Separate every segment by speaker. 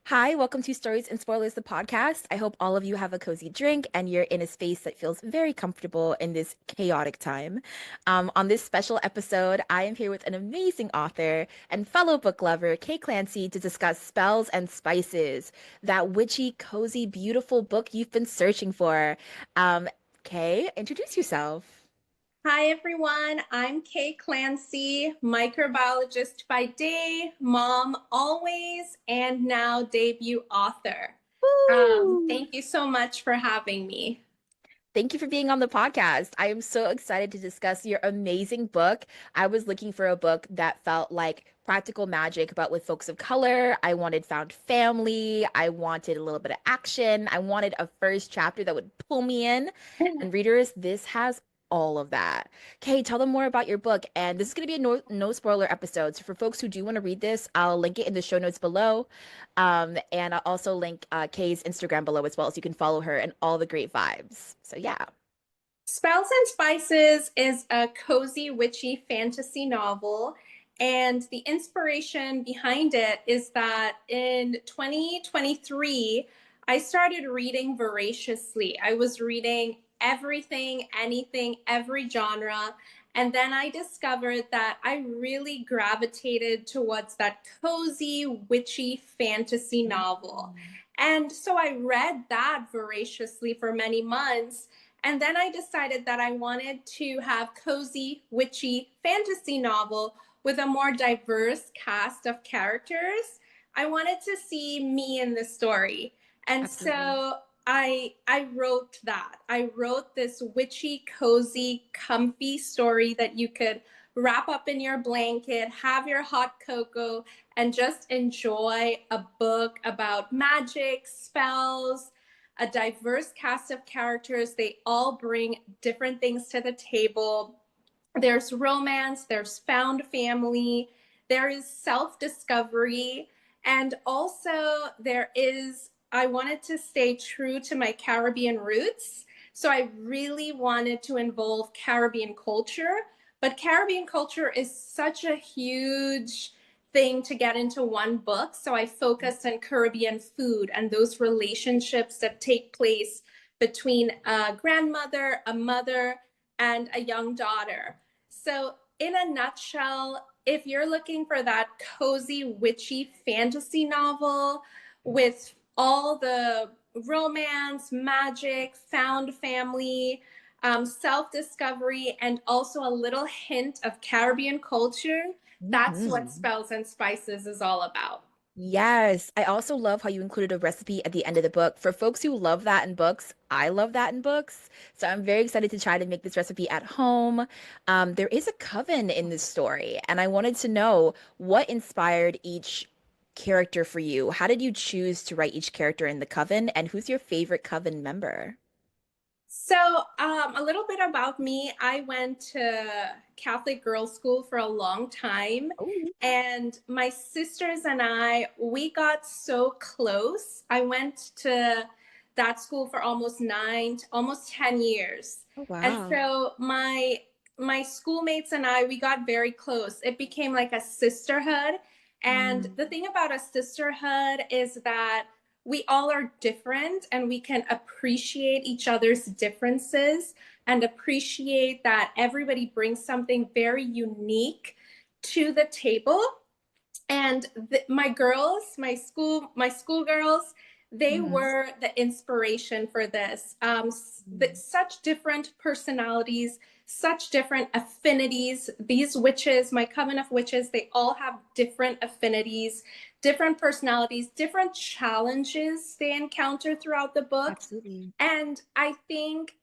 Speaker 1: Hi, welcome to Stories and Spoilers, the podcast. I hope all of you have a cozy drink and you're in a space that feels very comfortable in this chaotic time. On this special episode, I am here with an amazing author and fellow book lover, Kay Clancy, to discuss Spells and Spices, that witchy, cozy, beautiful book you've been searching for. Kay, introduce yourself.
Speaker 2: Hi, everyone. I'm Kay Clancy, microbiologist by day, mom always, and now debut author.
Speaker 1: Woo!
Speaker 2: Thank you so much for having me.
Speaker 1: Thank you for being on the podcast. I am so excited to discuss your amazing book. I was looking for a book that felt like practical magic, but with folks of color. I wanted found family. I wanted a little bit of action. I wanted a first chapter that would pull me in. And readers, this has all of that. Okay, tell them more about your book. And this is going to be a no spoiler episode. So for folks who do want to read this, I'll link it in the show notes below. And I'll also link Kay's Instagram below as well, so you can follow her and all the great vibes. So yeah.
Speaker 2: Spells and Spices is a cozy, witchy fantasy novel. And the inspiration behind it is that in 2023, I started reading voraciously. I was reading everything, anything, every genre. And then I discovered that I really gravitated towards that cozy, witchy fantasy novel. And so I read that voraciously for many months. And then I decided that I wanted to have cozy, witchy fantasy novel with a more diverse cast of characters. I wanted to see me in the story. And
Speaker 1: Absolutely.
Speaker 2: so I wrote that. I wrote this witchy, cozy, comfy story that you could wrap up in your blanket, have your hot cocoa, and just enjoy a book about magic, spells, a diverse cast of characters. They all bring different things to the table. There's romance, there's found family, there is self discovery, and also I wanted to stay true to my Caribbean roots. So I really wanted to involve Caribbean culture, but Caribbean culture is such a huge thing to get into one book. So I focused on Caribbean food and those relationships that take place between a grandmother, a mother, and a young daughter. So, in a nutshell, if you're looking for that cozy, witchy fantasy novel with all the romance, magic, found family, self discovery, and also a little hint of Caribbean culture, that's what
Speaker 1: Mhm.
Speaker 2: Spells and Spices is all about.
Speaker 1: Yes, I also love how you included a recipe at the end of the book. For folks who love that in books, I love that in books. So I'm very excited to try to make this recipe at home. There is a coven in this story, and I wanted to know what inspired each character for you. How did you choose to write each character in the coven, and who's your favorite coven member?
Speaker 2: So, a little bit about me. I went to Catholic girls' school for a long time,
Speaker 1: Oh,
Speaker 2: and my sisters and we got so close. I went to that school for almost 10 years.
Speaker 1: oh
Speaker 2: And
Speaker 1: wow.
Speaker 2: so my schoolmates and we got very close. It became like a sisterhood. And
Speaker 1: Mm,
Speaker 2: the thing about a sisterhood is that we all are different and we can appreciate each other's differences and appreciate that everybody brings something very unique to the table. And my girls, my school girls, they
Speaker 1: mhm,
Speaker 2: were the inspiration for this.
Speaker 1: mm.
Speaker 2: Such different personalities, such different affinities. These witches, my coven of witches, they all have different affinities, different personalities, different challenges they encounter throughout the book.
Speaker 1: Absolutely.
Speaker 2: And I think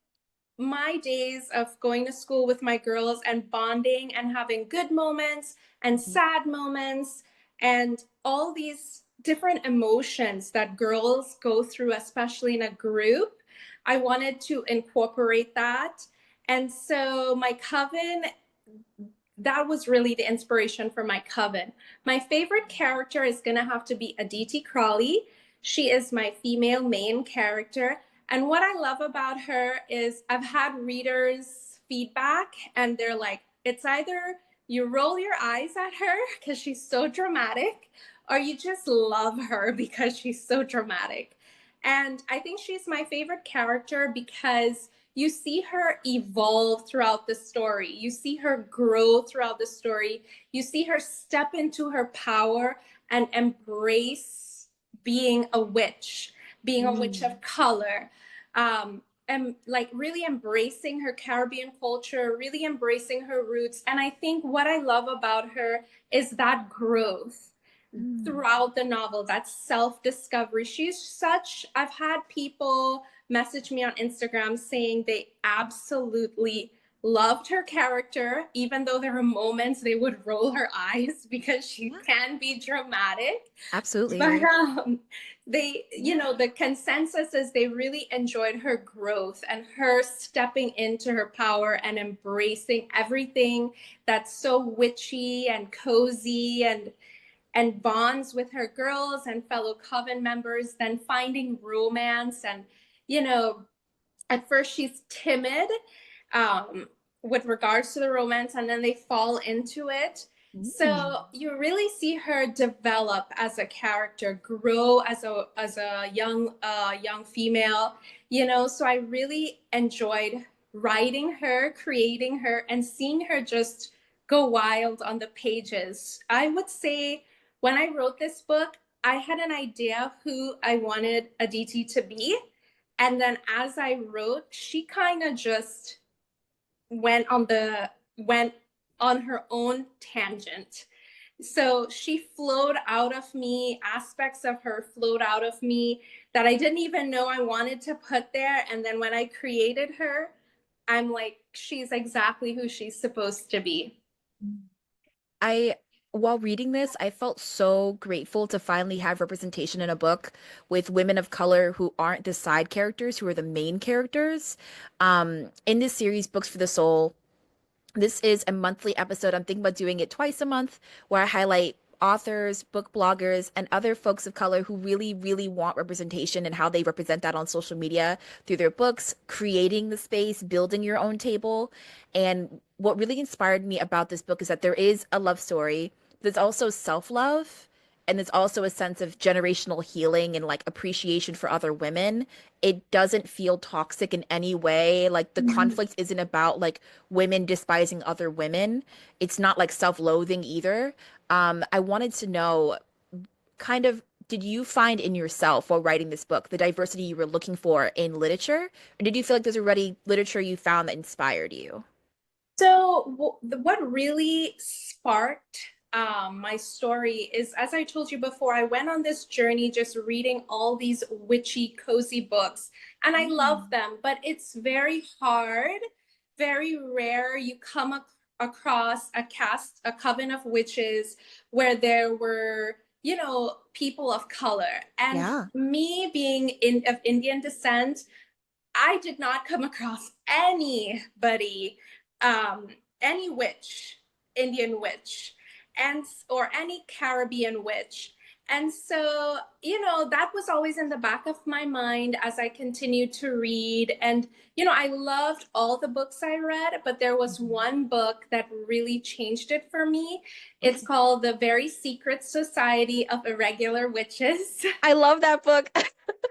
Speaker 2: my days of going to school with my girls and bonding and having good moments and
Speaker 1: Mhm.
Speaker 2: sad moments and all these different emotions that girls go through, especially in a group, I wanted to incorporate that. And so my coven, that was really the inspiration for my coven. My favorite character is going to have to be Aditi Crawley. She is my female main character. And what I love about her is I've had readers feedback and they're like, it's either you roll your eyes at her because she's so dramatic, or you just love her because she's so dramatic. And I think she's my favorite character because you see her evolve throughout the story. You see her grow throughout the story. You see her step into her power and embrace being a witch, being a witch
Speaker 1: Mm.
Speaker 2: of color. And like really embracing her Caribbean culture, really embracing her roots. And I think what I love about her is that growth
Speaker 1: Mm.
Speaker 2: throughout the novel, that self discovery. She's such, I've had people message me on Instagram saying they absolutely loved her character, even though there are moments they would roll her eyes because she
Speaker 1: Yeah,
Speaker 2: can be dramatic. But
Speaker 1: absolutely.
Speaker 2: they, you
Speaker 1: Yeah.
Speaker 2: know, the consensus is they really enjoyed her growth and her stepping into her power and embracing everything that's so witchy and cozy and bonds with her girls and fellow coven members, then finding romance. And, you know, at first she's timid um, with regards to the romance, and then they fall into it.
Speaker 1: Mm.
Speaker 2: So you really see her develop as a character, grow as a young female, you know. So I really enjoyed writing her, creating her, and seeing her just go wild on the pages. I would say when I wrote this book, I had an idea who I wanted Aditi to be, and then as I wrote, she kind of just went on the went on her own tangent. So she flowed out of me, aspects of her flowed out of me that I didn't even know I wanted to put there. And then when I created her, I'm like, she's exactly who she's supposed to be.
Speaker 1: I, while reading this, I felt so grateful to finally have representation in a book with women of color who aren't the side characters, who are the main characters. In this series, Books for the Soul, this is a monthly episode. I'm thinking about doing it twice a month where I highlight authors, book bloggers, and other folks of color who really, really want representation and how they represent that on social media through their books, creating the space, building your own table. And what really inspired me about this book is that there is a love story. There's also self-love. And there's also a sense of generational healing and like appreciation for other women. It doesn't feel toxic in any way. Like the conflict isn't about like women despising other women. It's not like self-loathing either. I wanted to know kind of did you find in yourself while writing this book the diversity you were looking for in literature? Or did you feel like there's already literature you found that inspired you?
Speaker 2: So, what really sparked my story is, as I told you before, I went on this journey just reading all these witchy, cozy books, and I love
Speaker 1: Mm.
Speaker 2: them, but it's very hard, very rare. You come across a coven of witches where there were, you know, people of color. And
Speaker 1: Yeah,
Speaker 2: me being of Indian descent, I did not come across anybody, um, any witch, Indian witch, and or any Caribbean witch. And so, you know, that was always in the back of my mind as I continued to read. And, you know, I loved all the books I read, but there was
Speaker 1: Mhm.
Speaker 2: one book that really changed it for me. It's
Speaker 1: Okay.
Speaker 2: called The Very Secret Society of Irregular Witches.
Speaker 1: I love that book.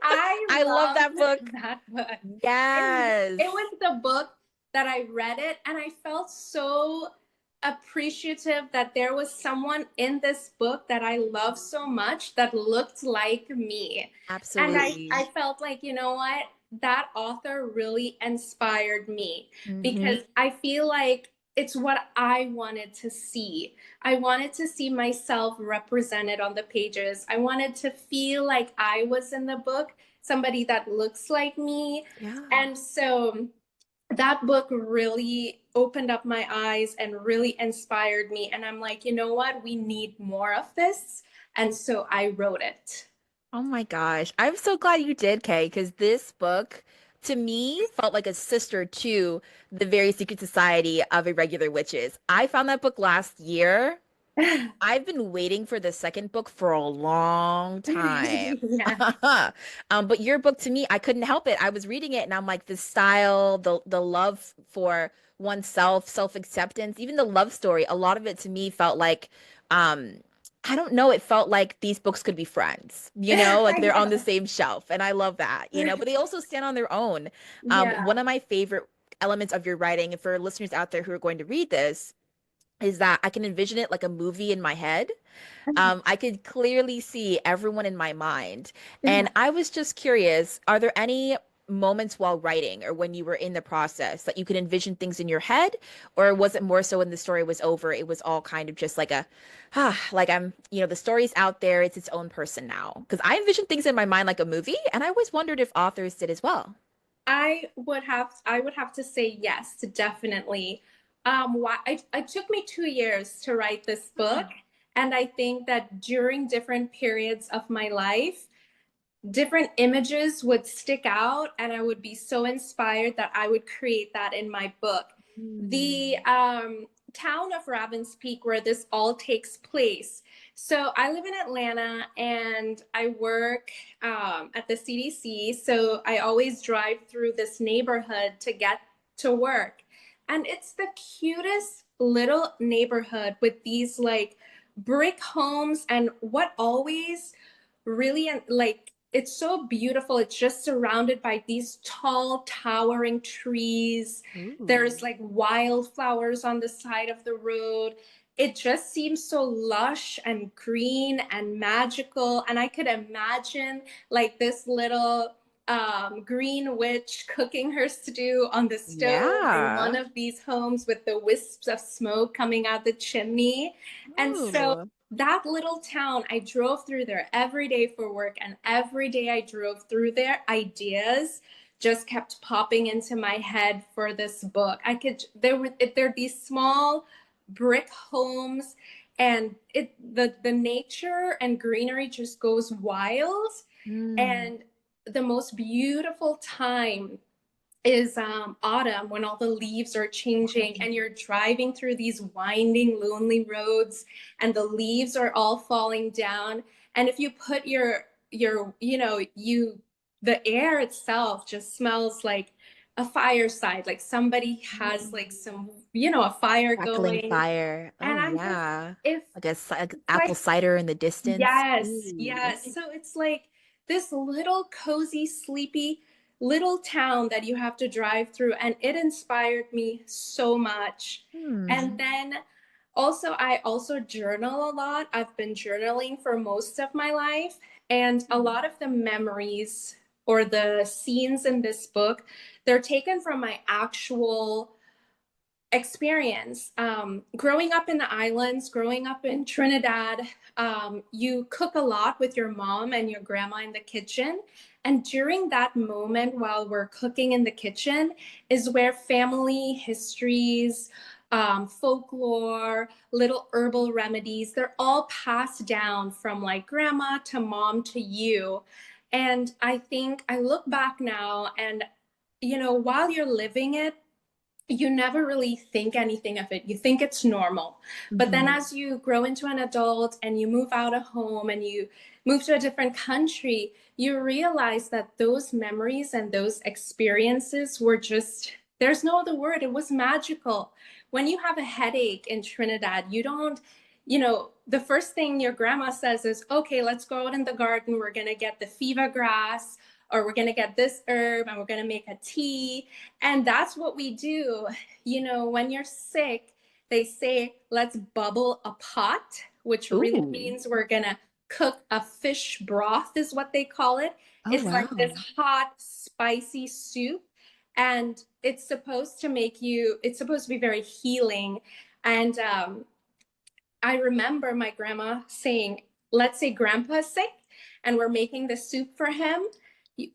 Speaker 2: I
Speaker 1: I love
Speaker 2: loved
Speaker 1: that book.
Speaker 2: that book. It
Speaker 1: Yes.
Speaker 2: was the book that I read it, and I felt so appreciative that there was someone in this book that I love so much that looked like me. And I
Speaker 1: Absolutely.
Speaker 2: felt like, you know what? That author really inspired me
Speaker 1: Hmm.
Speaker 2: because I feel like it's what I wanted to see. I wanted to see myself represented on the pages. I wanted to feel like I was in the book, somebody that looks like me.
Speaker 1: Yeah.
Speaker 2: And so that book really opened up my eyes and really inspired me. And I'm like, you know what? We need more of this. And so I wrote it.
Speaker 1: Oh my gosh. I'm so glad you did, Kay, because this book to me felt like a sister to The Very Secret Society of Irregular Witches. I found that book last year. I've been waiting for the second book for a long time.
Speaker 2: Yeah.
Speaker 1: But your book to me, I couldn't help it. I was reading it and I'm like the style, the love for oneself, self-acceptance, even the love story, a lot of it to me felt like um I don't know, it felt like these books could be friends, like
Speaker 2: I
Speaker 1: they're on the
Speaker 2: know.
Speaker 1: same shelf. And I love that, but they also stand on their own.
Speaker 2: Yeah.
Speaker 1: One of my favorite elements of your writing, and for listeners out there who are going to read this, is that I can envision it like a movie in my head. I could clearly see everyone in my mind. And I was just curious, are there any moments while writing or when you were in the process that you could envision things in your head? Or was it more so when the story was over, it was all kind of just like like the story's out there, it's its own person now? Because I envision things in my mind like a movie, and I always wondered if authors did as well.
Speaker 2: I would have to say yes, definitely. Why it took me 2 years to write this book, and I think that during different periods of my life, different images would stick out, and I would be so inspired that I would create that in my book. The
Speaker 1: Mm.
Speaker 2: town of Ravens Peak, where this all takes place. So I live in Atlanta and I work at the CDC. So I always drive through this neighborhood to get to work. And it's the cutest little neighborhood with these like brick homes. And what always really like it's so beautiful. It's just surrounded by these tall, towering trees.
Speaker 1: Ooh.
Speaker 2: There's like wildflowers on the side of the road. It just seems so lush and green and magical. And I could imagine like this little green witch cooking her stew on the stove in one
Speaker 1: Yeah.
Speaker 2: of these homes with the wisps of smoke coming out the chimney. And so
Speaker 1: Ooh.
Speaker 2: that little town, I drove through there every day for work, and every day I drove through there, ideas just kept popping into my head for this book. There were these small brick homes, and the nature and greenery just goes wild.
Speaker 1: Mm.
Speaker 2: And the most beautiful time is autumn, when all the leaves are changing and you're driving through these winding, lonely roads, and the leaves are all falling down. And if you put your the air itself just smells like a fireside, like somebody has like
Speaker 1: Mm.
Speaker 2: some a fire
Speaker 1: Crackling
Speaker 2: going.
Speaker 1: fire. Oh
Speaker 2: And I'm just
Speaker 1: yeah.
Speaker 2: if
Speaker 1: Like
Speaker 2: it's
Speaker 1: apple
Speaker 2: like
Speaker 1: cider in the distance.
Speaker 2: yes,
Speaker 1: Ooh.
Speaker 2: yes. So it's like this little cozy, sleepy little town that you have to drive through. And it inspired me so much. And
Speaker 1: Hmm.
Speaker 2: then also, I also journal a lot. I've been journaling for most of my life. And a lot of the memories or the scenes in this book, they're taken from my actual experience. Growing up in the islands, growing up in Trinidad, you cook a lot with your mom and your grandma in the kitchen. And during that moment, while we're cooking in the kitchen, is where family histories, folklore, little herbal remedies, they're all passed down from like grandma to mom to you. And I think I look back now and, while you're living it, you never really think anything of it. You think it's normal. But then
Speaker 1: Mhm.
Speaker 2: as you grow into an adult and you move out of home and you move to a different country, you realize that those memories and those experiences were just, there's no other word. It was magical. When you have a headache in Trinidad, you don't, the first thing your grandma says is, okay, let's go out in the garden. We're going to get the feva grass, or we're going to get this herb and we're going to make a tea. And that's what we do. When you're sick, they say, let's bubble a pot, which really
Speaker 1: Ooh.
Speaker 2: means we're going to cook a fish broth, is what they call it.
Speaker 1: Oh
Speaker 2: It's like this
Speaker 1: wow.
Speaker 2: hot, spicy soup. And it's supposed to be very healing. And I remember my grandma saying, let's say grandpa's sick and we're making the soup for him.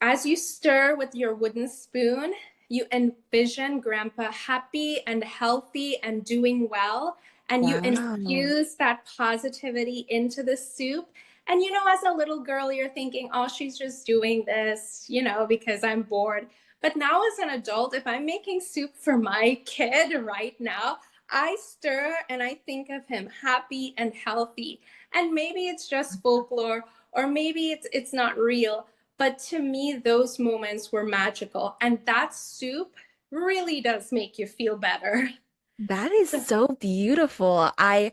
Speaker 2: As you stir with your wooden spoon, you envision grandpa happy and healthy and doing well. And you
Speaker 1: Wow.
Speaker 2: infuse that positivity into the soup. And as a little girl, you're thinking, oh, she's just doing this, because I'm bored. But now, as an adult, if I'm making soup for my kid right now, I stir and I think of him happy and healthy. And maybe it's just folklore, or maybe it's not real, but to me those moments were magical, and that soup really does make you feel better.
Speaker 1: That is so beautiful. I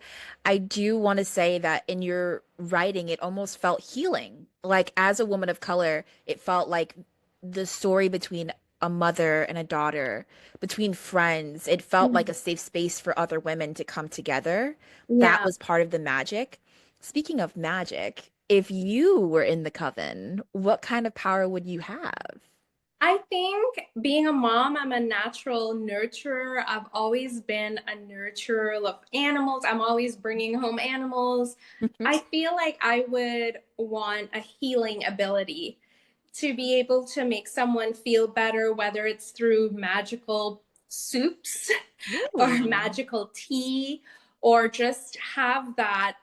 Speaker 1: do want to say that in your writing, it almost felt healing. Like as a woman of color, it felt like the story between a mother and a daughter, between friends, it felt like a safe space for other women to come together. That
Speaker 2: Yeah.
Speaker 1: was part of the magic. Speaking of magic, if you were in the coven, what kind of power would you have?
Speaker 2: I think being a mom, I'm a natural nurturer. I've always been a nurturer of animals. I'm always bringing home animals. I feel like I would want a healing ability to be able to make someone feel better, whether it's through magical soups or
Speaker 1: Ooh.
Speaker 2: magical tea, or just have that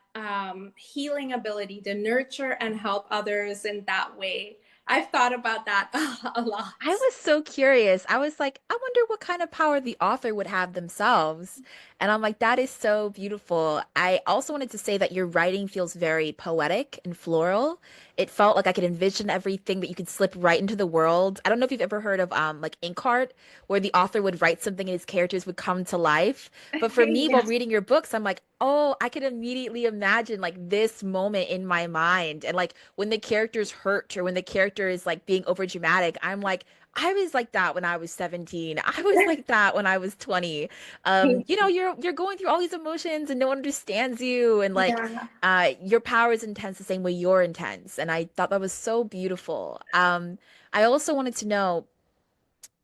Speaker 2: healing ability to nurture and help others in that way. I've thought about that a lot.
Speaker 1: I was so curious. I was like, I wonder what kind of power the author would have themselves. And I'm like, that is so beautiful. I also wanted to say that your writing feels very poetic and floral. It felt like I could envision everything that you could slip right into the world. I don't know if you've ever heard of like ink art, where the author would write something and his characters would come to life. But for me, while
Speaker 2: Yeah.
Speaker 1: reading your books, I'm like, oh, I could immediately imagine like this moment in my mind. And like when the character's hurt or when the character is like being over dramatic, I'm like, I was like that when I was 17. I was like that when I was 20. You know, you're going through all these emotions and no one understands you and like
Speaker 2: Yeah.
Speaker 1: your power is intense the same way you're intense. And I thought that was so beautiful. I also wanted to know,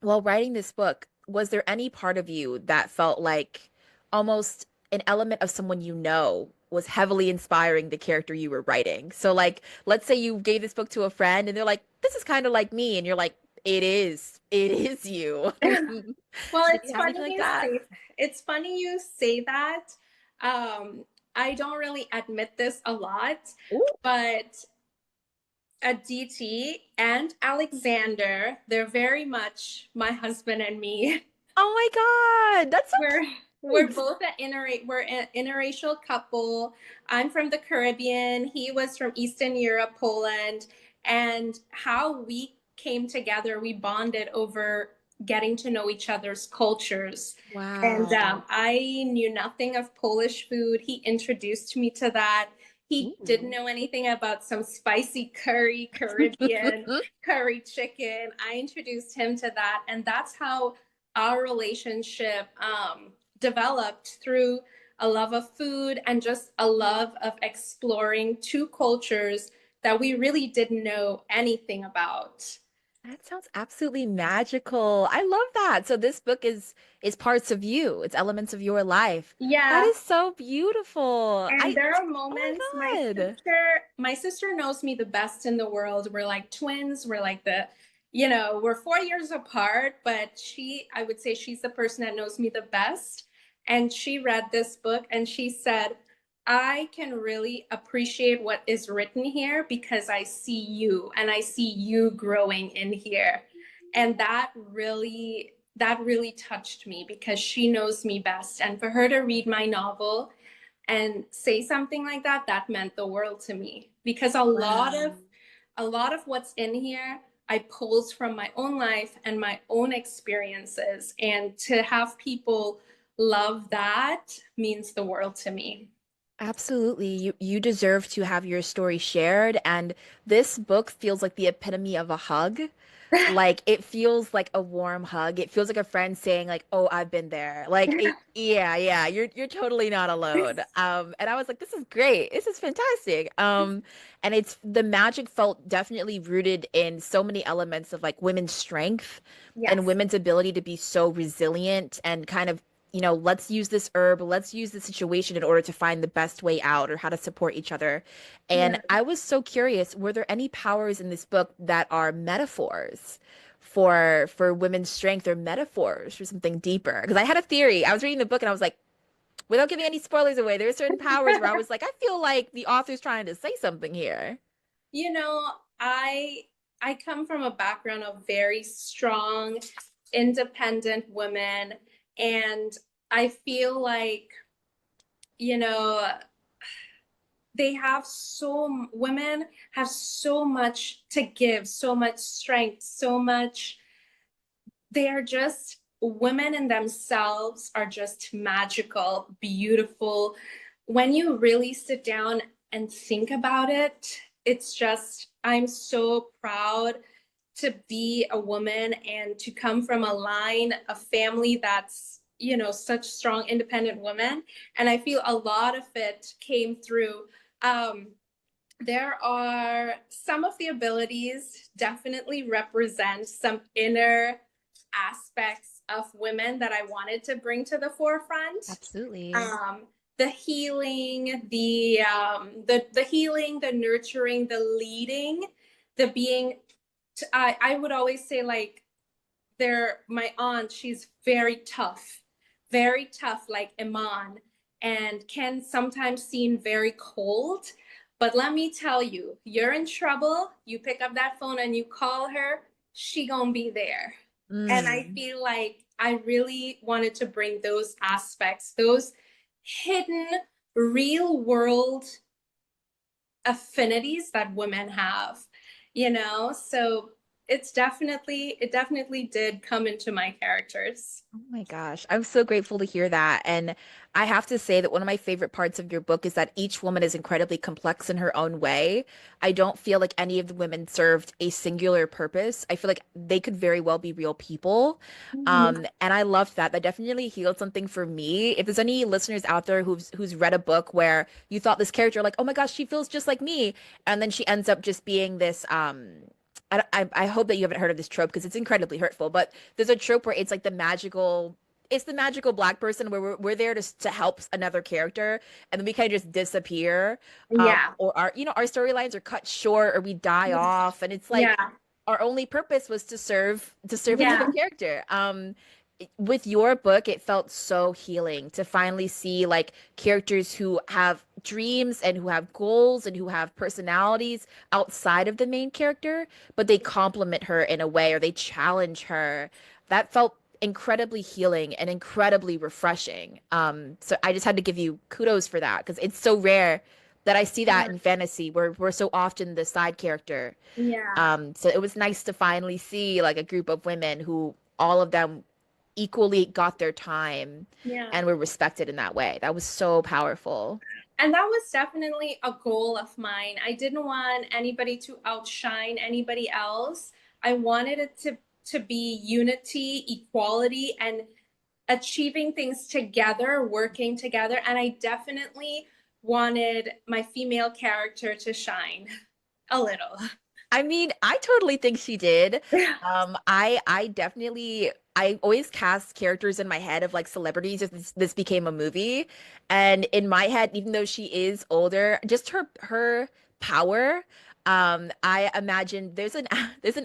Speaker 1: while writing this book, was there any part of you that felt like almost an element of someone you know was heavily inspiring the character you were writing? So like, let's say you gave this book to a friend and they're like, this is kind of like me, and you're like, it is you.
Speaker 2: Well,
Speaker 1: Did you have anything like that?
Speaker 2: it's funny you say that. I don't really admit this a lot,
Speaker 1: Ooh.
Speaker 2: but Aditi and Alexander, they're very much my husband and me.
Speaker 1: Oh my God, that's so
Speaker 2: We're we're
Speaker 1: cute.
Speaker 2: both we're an interracial couple. I'm from the Caribbean. He was from Eastern Europe, Poland, and how we came together, we bonded over getting to know each other's cultures. And
Speaker 1: Wow.
Speaker 2: I knew nothing of Polish food. He introduced me to that. He didn't
Speaker 1: Ooh.
Speaker 2: know anything about some spicy curry, Caribbean curry chicken. I introduced him to that, and that's how our relationship developed through a love of food and just a love of exploring two cultures that we really didn't know anything about.
Speaker 1: That sounds absolutely magical. I love that. So this book is parts of you. It's elements of your life. That
Speaker 2: Yeah.
Speaker 1: is so beautiful.
Speaker 2: And
Speaker 1: I
Speaker 2: there are
Speaker 1: Oh
Speaker 2: moments
Speaker 1: my God.
Speaker 2: my sister knows me the best in the world. We're like twins. We're like we're 4 years apart, but I would say she's the person that knows me the best. And she read this book and she said, I can really appreciate what is written here because I see you and I see you growing in here. And that really touched me because she knows me best. And for her to read my novel and say something like that, that meant the world to me because
Speaker 1: Wow.
Speaker 2: a lot of what's in here I pulled from my own life and my own experiences, and to have people love that means the world to me.
Speaker 1: Absolutely. You deserve to have your story shared, and this book feels like the epitome of a hug. Like it feels like a warm hug. It feels like a friend saying like, "Oh, I've been there." Like yeah, yeah, you're totally not alone. And I was like, "This is great. This is fantastic." And it's the magic felt definitely rooted in so many elements of like women's strength and
Speaker 2: Yes.
Speaker 1: women's ability to be so resilient and kind of let's use this herb, let's use the situation in order to find the best way out or how to support each other. And
Speaker 2: Yeah.
Speaker 1: I was so curious, were there any powers in this book that are metaphors for women's strength or metaphors for something deeper? Because I had a theory. I was reading the book and I was like, without giving any spoilers away, there are certain powers where I was like, I feel like the author's trying to say something here.
Speaker 2: You know, I come from a background of very strong, independent women, and I feel like, you know, women have so much to give, so much strength, so much. They are just women in themselves are just magical, beautiful. When you really sit down and think about it, it's just, I'm so proud to be a woman and to come from a line, a family that's, you know, such strong, independent women. And I feel a lot of it came through. Um, there are some of the abilities definitely represent some inner aspects of women that I wanted to bring to the forefront.
Speaker 1: Absolutely.
Speaker 2: Um, the healing, the healing, the nurturing, the leading, the being. I would always say like my aunt, she's very tough, like Iman, and can sometimes seem very cold. But let me tell you, you're in trouble, you pick up that phone and you call her, she gonna be there. And I
Speaker 1: Mm.
Speaker 2: feel like I really wanted to bring those aspects, those hidden real world affinities that women have, you know? So it definitely did come into my characters.
Speaker 1: Oh my gosh, I'm so grateful to hear that. And I have to say that one of my favorite parts of your book is that each woman is incredibly complex in her own way. I don't feel like any of the women served a singular purpose. I feel like they could very well be real people.
Speaker 2: Mhm.
Speaker 1: And I loved that. That definitely healed something for me. If there's any listeners out there who's read a book where you thought this character, like, oh my gosh, she feels just like me, and then she ends up just being this I hope that you haven't heard of this trope because it's incredibly hurtful, but there's a trope where it's the magical black person where we're there to help another character and then we kind of just disappear.
Speaker 2: Yeah.
Speaker 1: Or our storylines are cut short or we die off and it's like
Speaker 2: Yeah.
Speaker 1: our only purpose was to serve another
Speaker 2: Yeah.
Speaker 1: character. With your book, it felt so healing to finally see like characters who have dreams and who have goals and who have personalities outside of the main character, but they complement her in a way or they challenge her. That felt incredibly healing and incredibly refreshing. So I just had to give you kudos for that because it's so rare that I see that
Speaker 2: Yeah.
Speaker 1: in fantasy where we're so often the side character.
Speaker 2: Yeah.
Speaker 1: So it was nice to finally see like a group of women who all of them equally got their time
Speaker 2: Yeah.
Speaker 1: and were respected in that way. That was so powerful.
Speaker 2: And that was definitely a goal of mine. I didn't want anybody to outshine anybody else. I wanted it to be unity, equality, and achieving things together, working together. And I definitely wanted my female character to shine a little.
Speaker 1: I mean, I totally think she did. I definitely I always cast characters in my head of like celebrities if this became a movie. And in my head, even though she is older, just her power. I imagine there's an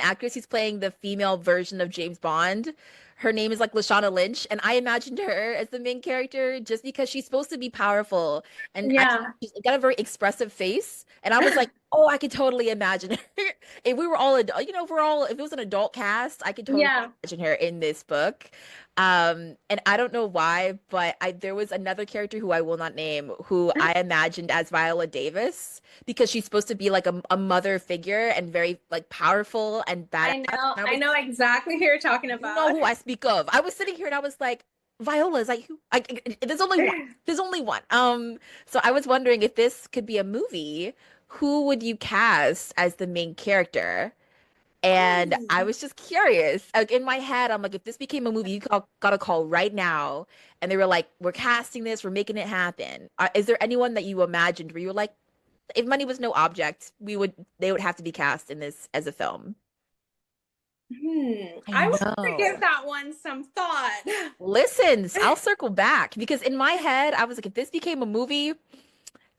Speaker 1: actress who's playing the female version of James Bond. Her name is like Lashana Lynch, and I imagined her as the main character just because she's supposed to be powerful and
Speaker 2: Yeah.
Speaker 1: she's got a very expressive face. And I was like, oh, I could totally imagine her. If we were all adult, if we're all, if it was an adult cast, I could totally
Speaker 2: Yeah.
Speaker 1: imagine her in this book. And I don't know why, but there was another character who I will not name who I imagined as Viola Davis because she's supposed to be like a mother figure and very like powerful and badass. And I
Speaker 2: I
Speaker 1: was,
Speaker 2: know exactly who you're talking
Speaker 1: you know
Speaker 2: about.
Speaker 1: who I speak of. I was sitting here and I was like, Viola is like who? There's only one. There's only one. So I was wondering if this could be a movie, who would you cast as the main character? And
Speaker 2: Oh.
Speaker 1: I was just curious. Like in my head, I'm like, if this became a movie, got a call right now. And they were like, we're casting this, we're making it happen. Is there anyone that you imagined where you were like, if money was no object, they would have to be cast in this as a film? I
Speaker 2: I will have to give
Speaker 1: know.
Speaker 2: that one some thought.
Speaker 1: Listen, I'll circle back because in my head, I was like, if this became a movie,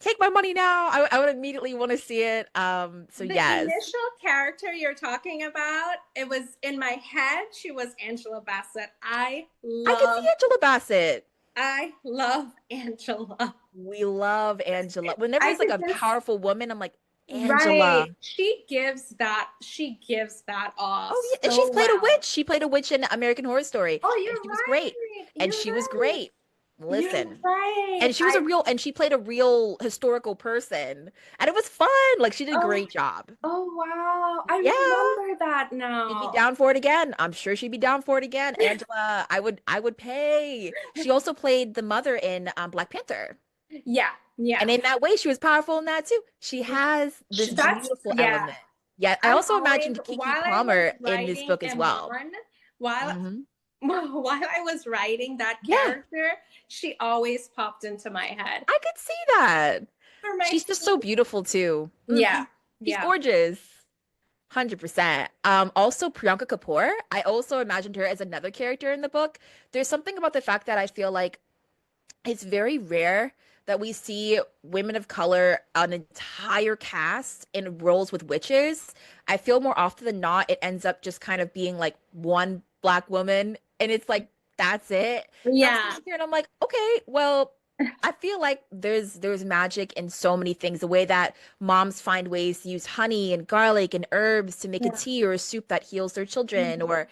Speaker 1: take my money now. I would immediately want to see it. So
Speaker 2: The
Speaker 1: yes,
Speaker 2: initial character you're talking about, it was in my head. She was Angela Bassett.
Speaker 1: I could see Angela Bassett.
Speaker 2: I love Angela.
Speaker 1: We love Angela. Whenever
Speaker 2: I
Speaker 1: it's like
Speaker 2: could
Speaker 1: a
Speaker 2: just
Speaker 1: powerful woman, I'm like, Angela.
Speaker 2: right. She gives that off
Speaker 1: Oh yeah, and she's
Speaker 2: so
Speaker 1: played a
Speaker 2: well.
Speaker 1: witch. She played a witch in American Horror Story,
Speaker 2: Oh,
Speaker 1: and
Speaker 2: you're
Speaker 1: she was great.
Speaker 2: right.
Speaker 1: And
Speaker 2: You're
Speaker 1: she was
Speaker 2: right.
Speaker 1: great.
Speaker 2: You're
Speaker 1: Listen.
Speaker 2: right.
Speaker 1: And she was a real and she played a real historical person. And it was fun. Like she did a
Speaker 2: Oh,
Speaker 1: great job.
Speaker 2: oh wow. I
Speaker 1: Yeah.
Speaker 2: remember that
Speaker 1: She'd be
Speaker 2: now.
Speaker 1: down for it again. I'm sure she'd be down for it again. Angela, I would pay. She also played the mother in Black Panther.
Speaker 2: Yeah, yeah.
Speaker 1: And in that way, she was powerful in that too. She has this
Speaker 2: That's
Speaker 1: beautiful
Speaker 2: yeah.
Speaker 1: element. Yeah, I
Speaker 2: I'm
Speaker 1: also
Speaker 2: always
Speaker 1: imagined Kiki
Speaker 2: while I was
Speaker 1: Palmer in this
Speaker 2: writing
Speaker 1: book as well.
Speaker 2: Iman, while
Speaker 1: Hmm.
Speaker 2: while I was writing that
Speaker 1: Yeah,
Speaker 2: character, she always popped into my head.
Speaker 1: I could see that.
Speaker 2: For my
Speaker 1: She's just so beautiful too.
Speaker 2: yeah,
Speaker 1: She's
Speaker 2: yeah,
Speaker 1: gorgeous. 100%. Also Priyanka Kapoor, I also imagined her as another character in the book. There's something about the fact that I feel like it's very rare that we see women of color, an entire cast in roles with witches. I feel more often than not, it ends up just kind of being like one black woman, and it's like that's it. And I'm
Speaker 2: yeah,
Speaker 1: sitting here and I'm like, okay, well, I feel like there's magic in so many things. The way that moms find ways to use honey and garlic and herbs to make a
Speaker 2: yeah,
Speaker 1: tea or a soup that heals their children, or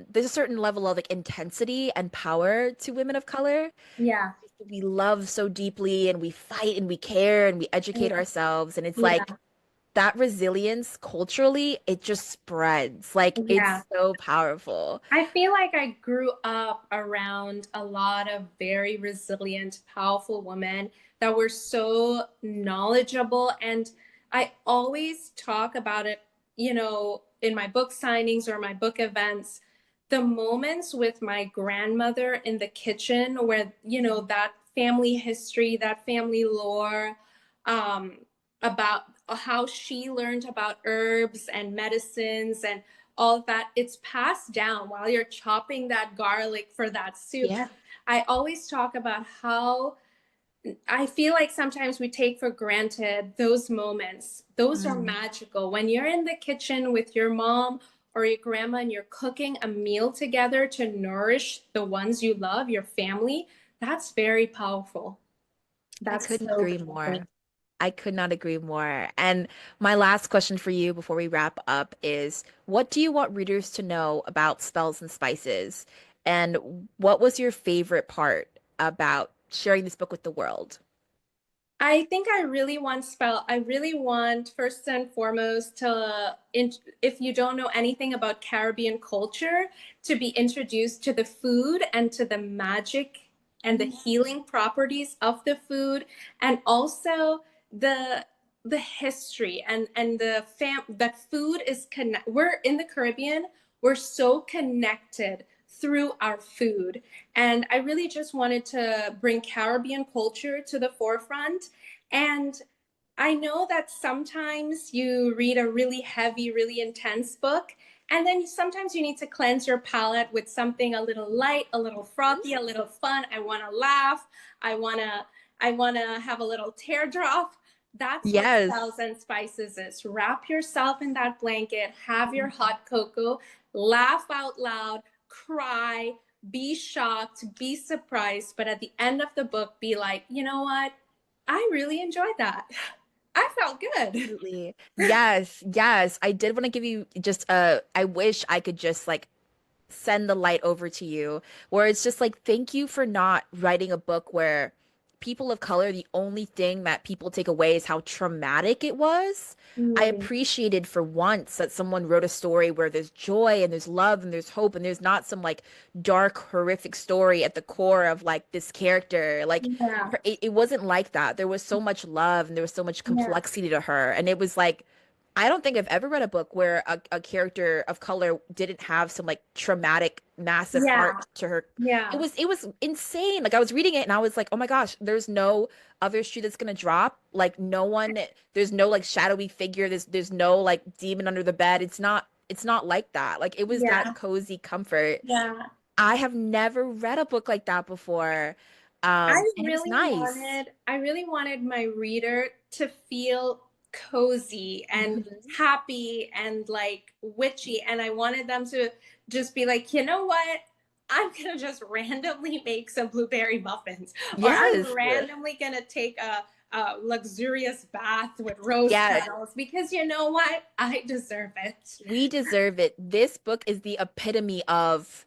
Speaker 1: there's a certain level of like intensity and power to women of color
Speaker 2: yeah,
Speaker 1: we love so deeply and we fight and we care and we educate
Speaker 2: yeah,
Speaker 1: ourselves and it's like
Speaker 2: yeah,
Speaker 1: that resilience culturally it just spreads like
Speaker 2: yeah.
Speaker 1: it's so powerful.
Speaker 2: I feel like I grew up around a lot of very resilient, powerful women that were so knowledgeable. And I always talk about it, in my book signings or my book events, the moments with my grandmother in the kitchen where, that family history, that family lore, um, about how she learned about herbs and medicines and all of that, it's passed down while you're chopping that garlic for that soup.
Speaker 1: Yeah.
Speaker 2: I always talk about how I feel like sometimes we take for granted those moments. Those are
Speaker 1: Mm.
Speaker 2: magical. When you're in the kitchen with your mom or your grandma and you're cooking a meal together to nourish the ones you love, your family, that's very powerful.
Speaker 1: I
Speaker 2: That's
Speaker 1: couldn't
Speaker 2: so
Speaker 1: agree
Speaker 2: powerful.
Speaker 1: more. I could not agree more. And my last question for you before we wrap up is what do you want readers to know about Spells and Spices? And what was your favorite part about sharing this book with the world?
Speaker 2: I think I really want first and foremost if you don't know anything about Caribbean culture, to be introduced to the food and to the magic and the healing properties of the food, and also the the history and that food is we're in the Caribbean, we're so connected through our food. And I really just wanted to bring Caribbean culture to the forefront. And I know that sometimes you read a really heavy, really intense book, and then sometimes you need to cleanse your palate with something a little light, a little frothy, a little fun. I want to laugh. I want to have a little teardrop. That's what
Speaker 1: Yes.
Speaker 2: Spells and Spices is. Wrap yourself in that blanket, have your hot cocoa, laugh out loud, cry, be shocked, be surprised, but at the end of the book, be like, you know what? I really enjoyed that. I felt good.
Speaker 1: Absolutely. Yes, yes. I did want to give you just I wish I could just like send the light over to you where it's just like thank you for not writing a book where people of color the only thing that people take away is how traumatic it was. I
Speaker 2: Mm,
Speaker 1: appreciated for once that someone wrote a story where there's joy and there's love and there's hope and there's not some like dark horrific story at the core of like this character like
Speaker 2: yeah,
Speaker 1: it wasn't like that. There was so much love and there was so much
Speaker 2: yeah,
Speaker 1: complexity to her and it was like I don't think I've ever read a book where a character of color didn't have some like traumatic, massive
Speaker 2: yeah,
Speaker 1: heart to her.
Speaker 2: yeah,
Speaker 1: It was insane. Like I was reading it and I was like, oh my gosh, there's no other shoe that's gonna drop. Like no one, there's no like shadowy figure. There's no like demon under the bed. It's not like that. Like it was that
Speaker 2: yeah,
Speaker 1: cozy comfort.
Speaker 2: yeah.
Speaker 1: I have never read a book like that before. And it was nice.
Speaker 2: I really wanted my reader to feel cozy and
Speaker 1: Mhm.
Speaker 2: happy and like witchy. And I wanted them to just be like, you know what? I'm gonna just randomly make some blueberry muffins, or I'm
Speaker 1: Yes.
Speaker 2: randomly gonna take a luxurious bath with rose
Speaker 1: Yeah.
Speaker 2: petals because you know what? I deserve it.
Speaker 1: We deserve it. This book is the epitome of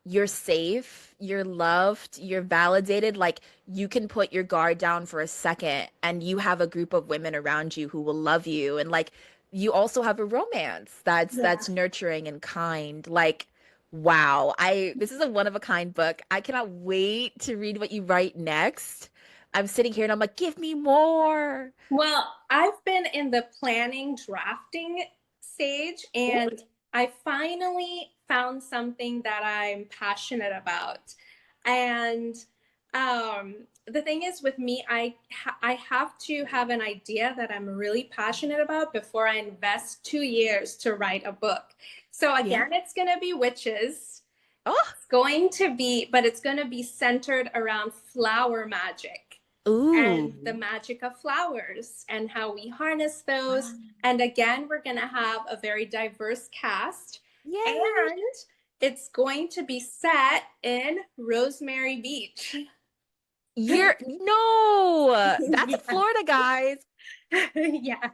Speaker 1: you're safe, you're loved, you're validated. Like you can put your guard down for a second and you have a group of women around you who will love you. And like you also have a romance that's
Speaker 2: Yeah.
Speaker 1: nurturing and kind. Like, wow. This is a one of a kind book. I cannot wait to read what you write next. I'm sitting here and I'm like, give me more.
Speaker 2: Well, I've been in the planning drafting stage,
Speaker 1: Ooh,
Speaker 2: and I finally found something that I'm passionate about. And the thing is with me, I have to have an idea that I'm really passionate about before I invest 2 years to write a book. So
Speaker 1: yeah.
Speaker 2: again, it's going to be witches.
Speaker 1: Oh,
Speaker 2: Going to be, but it's going to be centered around flower magic and the
Speaker 1: ooh.
Speaker 2: magic of flowers and how we harness those.
Speaker 1: Wow.
Speaker 2: And again, we're going to have a very diverse cast.
Speaker 1: Yay.
Speaker 2: And it's going to be set in Rosemary Beach.
Speaker 1: You're no, that's in
Speaker 2: Yeah.
Speaker 1: Florida, guys.
Speaker 2: Yeah.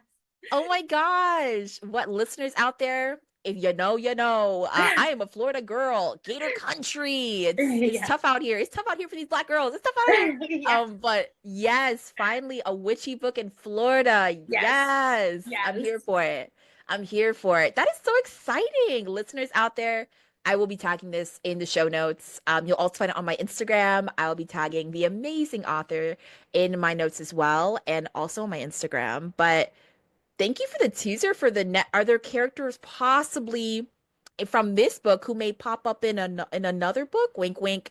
Speaker 1: Oh my gosh. What listeners out there? If you know, you know. I am a Florida girl, Gator country. It's
Speaker 2: Yeah.
Speaker 1: tough out here. It's tough out here for these black girls. It's tough out here.
Speaker 2: Yeah.
Speaker 1: But yes, finally a witchy book in Florida.
Speaker 2: Yes.
Speaker 1: Yes, I'm
Speaker 2: Yes.
Speaker 1: here for it. I'm here for it. That is so exciting. Listeners out there, I will be tagging this in the show notes. You'll also find it on my Instagram. I'll be tagging the amazing author in my notes as well, and also on my Instagram. But thank you for the teaser for the net. Are there characters possibly from this book who may pop up in another book? Wink, wink.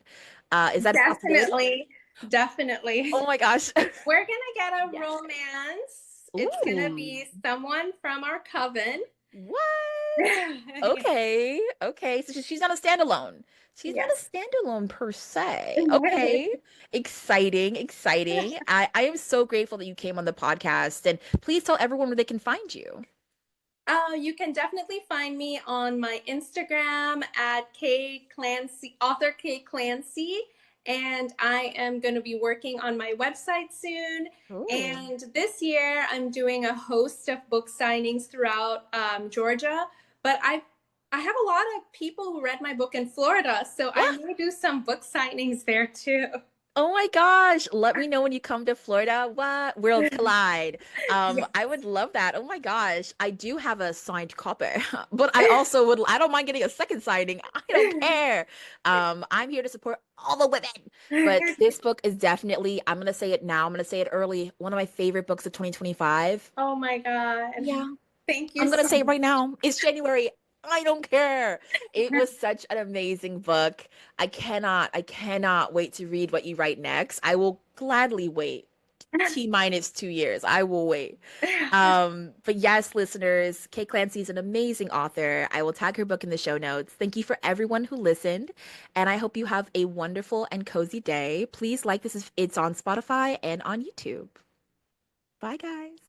Speaker 1: Is that a possibility?
Speaker 2: Definitely. Definitely.
Speaker 1: Oh my gosh.
Speaker 2: We're gonna get a
Speaker 1: Yes.
Speaker 2: romance. It's gonna
Speaker 1: Ooh.
Speaker 2: be someone from our coven.
Speaker 1: What?
Speaker 2: Yeah.
Speaker 1: Okay. Okay. So she's not a standalone. She's not a
Speaker 2: Yes.
Speaker 1: standalone per se. Okay. Exciting, exciting. I am so grateful that you came on the podcast. And please tell everyone where they can find you.
Speaker 2: You can definitely find me on my Instagram at Kay Clancy, author Kay Clancy, and I am going to be working on my website soon.
Speaker 1: Oh.
Speaker 2: And this year, I'm doing a host of book signings throughout Georgia. But I have a lot of people who read my book in Florida, so I may do some book signings there too.
Speaker 1: Oh my gosh, let me know when you come to Florida. What? Worlds collide.
Speaker 2: Yes.
Speaker 1: I would love that. Oh my gosh. I do have a signed copy, but I don't mind getting a second signing. I don't care. I'm here to support all the women. But this book is definitely, I'm gonna say it now, I'm gonna say it early, one of my favorite books of 2025.
Speaker 2: Oh my God.
Speaker 1: Yeah.
Speaker 2: Thank you
Speaker 1: I'm gonna
Speaker 2: so
Speaker 1: say it
Speaker 2: much.
Speaker 1: right now. It's January. I don't care. It was such an amazing book. I cannot wait to read what you write next. I will gladly wait. T minus 2 years. I will wait. But yes, listeners, Kay Clancy is an amazing author. I will tag her book in the show notes. Thank you for everyone who listened, and I hope you have a wonderful and cozy day. Please like this. It's on Spotify and on YouTube. Bye, guys.